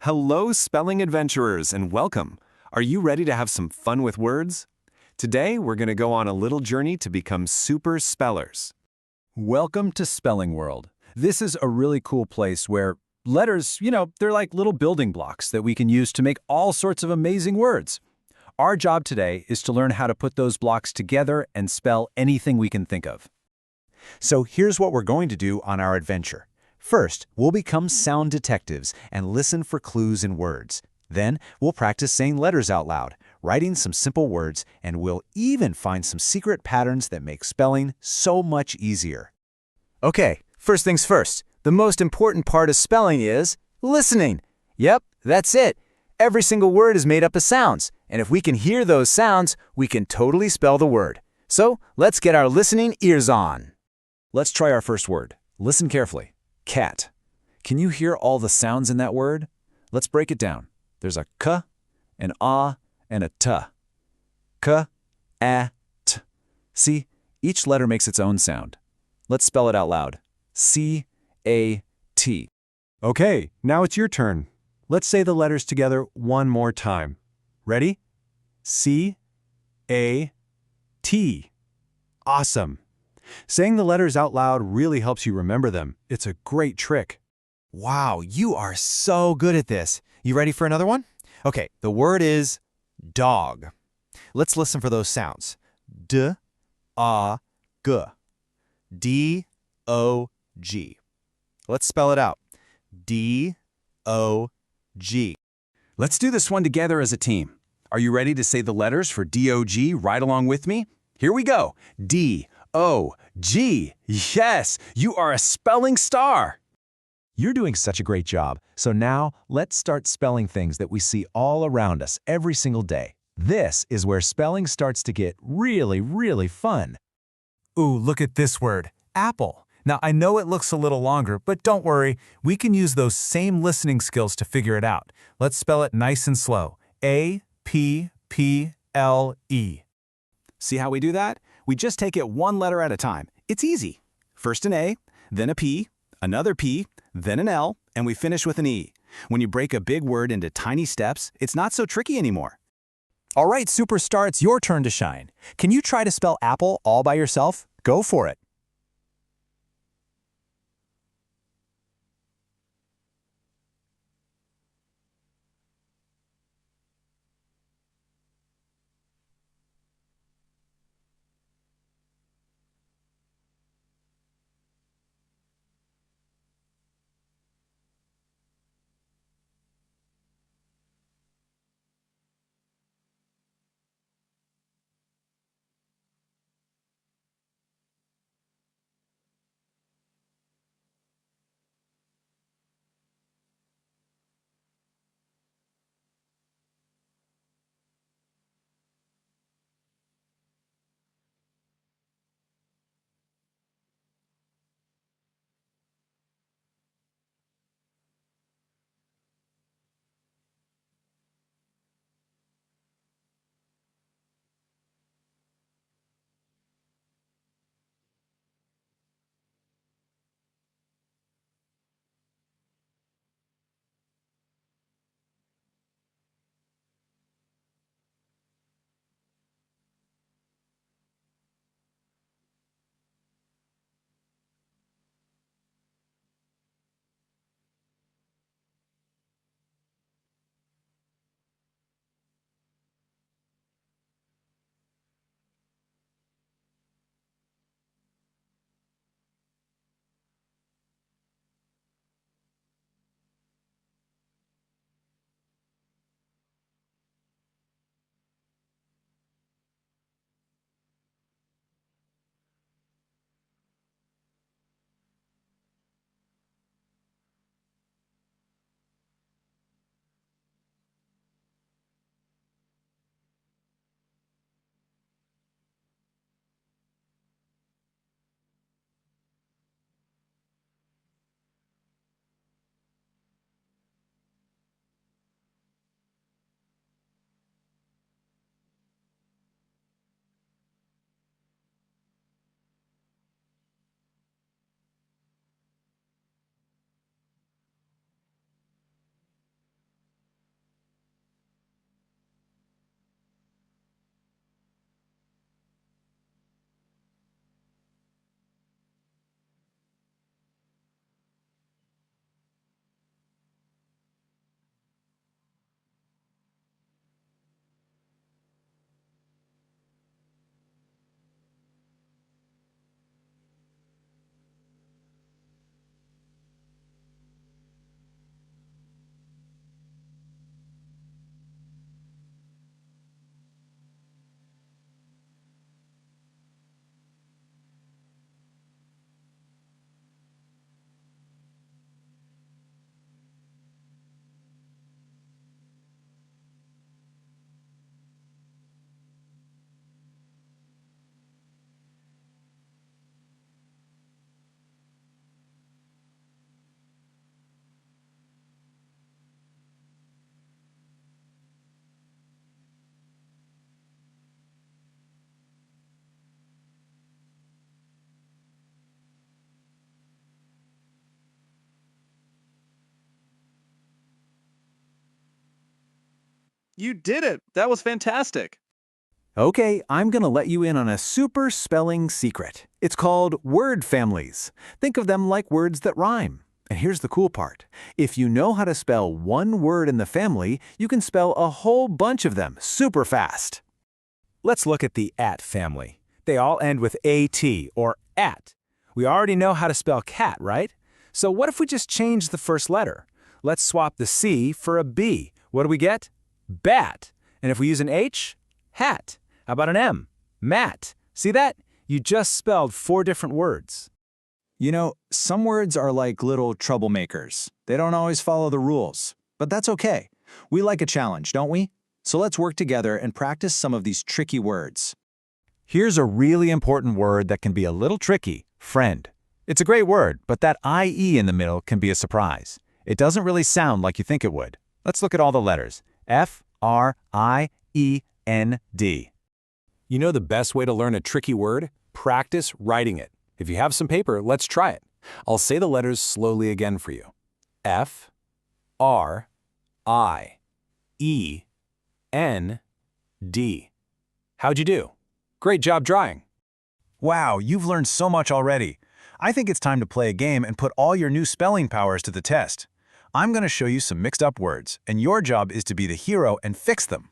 Hello, spelling adventurers, and welcome. Are you ready to have some fun with words? Today, we're going to go on a little journey to become super spellers. Welcome to Spelling World. This is a really cool place where letters, they're like little building blocks that we can use to make all sorts of amazing words. Our job today is to learn how to put those blocks together and spell anything we can think of. So here's what we're going to do on our adventure. First, we'll become sound detectives and listen for clues in words. Then, we'll practice saying letters out loud, writing some simple words, and we'll even find some secret patterns that make spelling so much easier. Okay, first things first. The most important part of spelling is listening. Yep, that's it. Every single word is made up of sounds, and if we can hear those sounds, we can totally spell the word. So, let's get our listening ears on. Let's try our first word. Listen carefully. Cat. Can you hear all the sounds in that word? Let's break it down. There's a k, an ah, and a t. K, a, t. See, each letter makes its own sound. Let's spell it out loud. C-A-T. Okay, now it's your turn. Let's say the letters together one more time. Ready? C-A-T. Awesome. Saying the letters out loud really helps you remember them. It's a great trick. Wow, you are so good at this. You ready for another one? Okay, the word is dog. Let's listen for those sounds. D, A, G. D-O-G. Let's spell it out. D-O-G. Let's do this one together as a team. Are you ready to say the letters for D-O-G right along with me? Here we go. D-O-G. Yes, you are a spelling star. You're doing such a great job. So now, let's start spelling things that we see all around us every single day. This is where spelling starts to get really, really fun. Ooh, look at this word, apple. Now, I know it looks a little longer, but don't worry. We can use those same listening skills to figure it out. Let's spell it nice and slow. A-P-P-L-E. See how we do that? We just take it one letter at a time. It's easy. First an A, then a P, another P, then an L, and we finish with an E. When you break a big word into tiny steps, it's not so tricky anymore. All right, superstar, it's your turn to shine. Can you try to spell apple all by yourself? Go for it. You did it! That was fantastic! Okay, I'm going to let you in on a super spelling secret. It's called word families. Think of them like words that rhyme. And here's the cool part. If you know how to spell one word in the family, you can spell a whole bunch of them super fast. Let's look at the at family. They all end with AT or at. We already know how to spell cat, right? So what if we just change the first letter? Let's swap the C for a B. What do we get? Bat. And if we use an H? Hat. How about an M? Mat. See that? You just spelled 4 different words. You know, some words are like little troublemakers. They don't always follow the rules. But that's okay. We like a challenge, don't we? So let's work together and practice some of these tricky words. Here's a really important word that can be a little tricky, friend. It's a great word, but that IE in the middle can be a surprise. It doesn't really sound like you think it would. Let's look at all the letters. F, R, I, E, N, D. You know the best way to learn a tricky word? Practice writing it. If you have some paper, let's try it. I'll say the letters slowly again for you. F, R, I, E, N, D. How'd you do? Great job drawing. Wow, you've learned so much already. I think it's time to play a game and put all your new spelling powers to the test. I'm going to show you some mixed up words, and your job is to be the hero and fix them.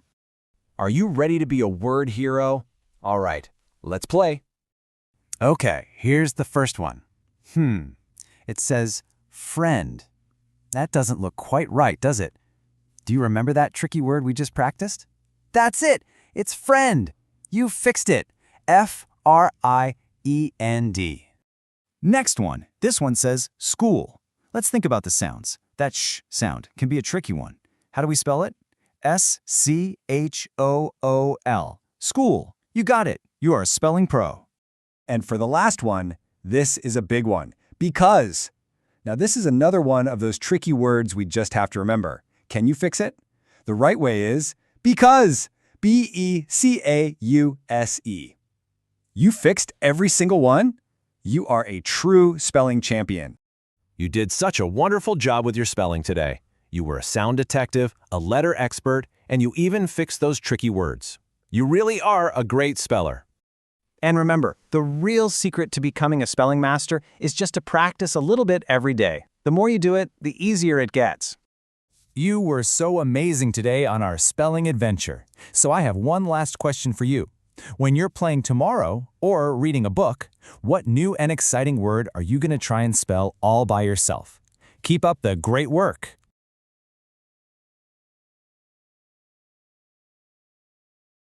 Are you ready to be a word hero? All right, let's play. Okay, here's the first one. It says friend. That doesn't look quite right, does it? Do you remember that tricky word we just practiced? That's it! It's friend! You fixed it! F-R-I-E-N-D. Next one. This one says school. Let's think about the sounds. That sh sound can be a tricky one. How do we spell it? S-C-H-O-O-L. School. You got it. You are a spelling pro. And for the last one, this is a big one. Because. Now this is another one of those tricky words we just have to remember. Can you fix it? The right way is because. B-E-C-A-U-S-E. You fixed every single one? You are a true spelling champion. You did such a wonderful job with your spelling today. You were a sound detective, a letter expert, and you even fixed those tricky words. You really are a great speller. And remember, the real secret to becoming a spelling master is just to practice a little bit every day. The more you do it, the easier it gets. You were so amazing today on our spelling adventure. So I have one last question for you. When you're playing tomorrow or reading a book, what new and exciting word are you going to try and spell all by yourself? Keep up the great work.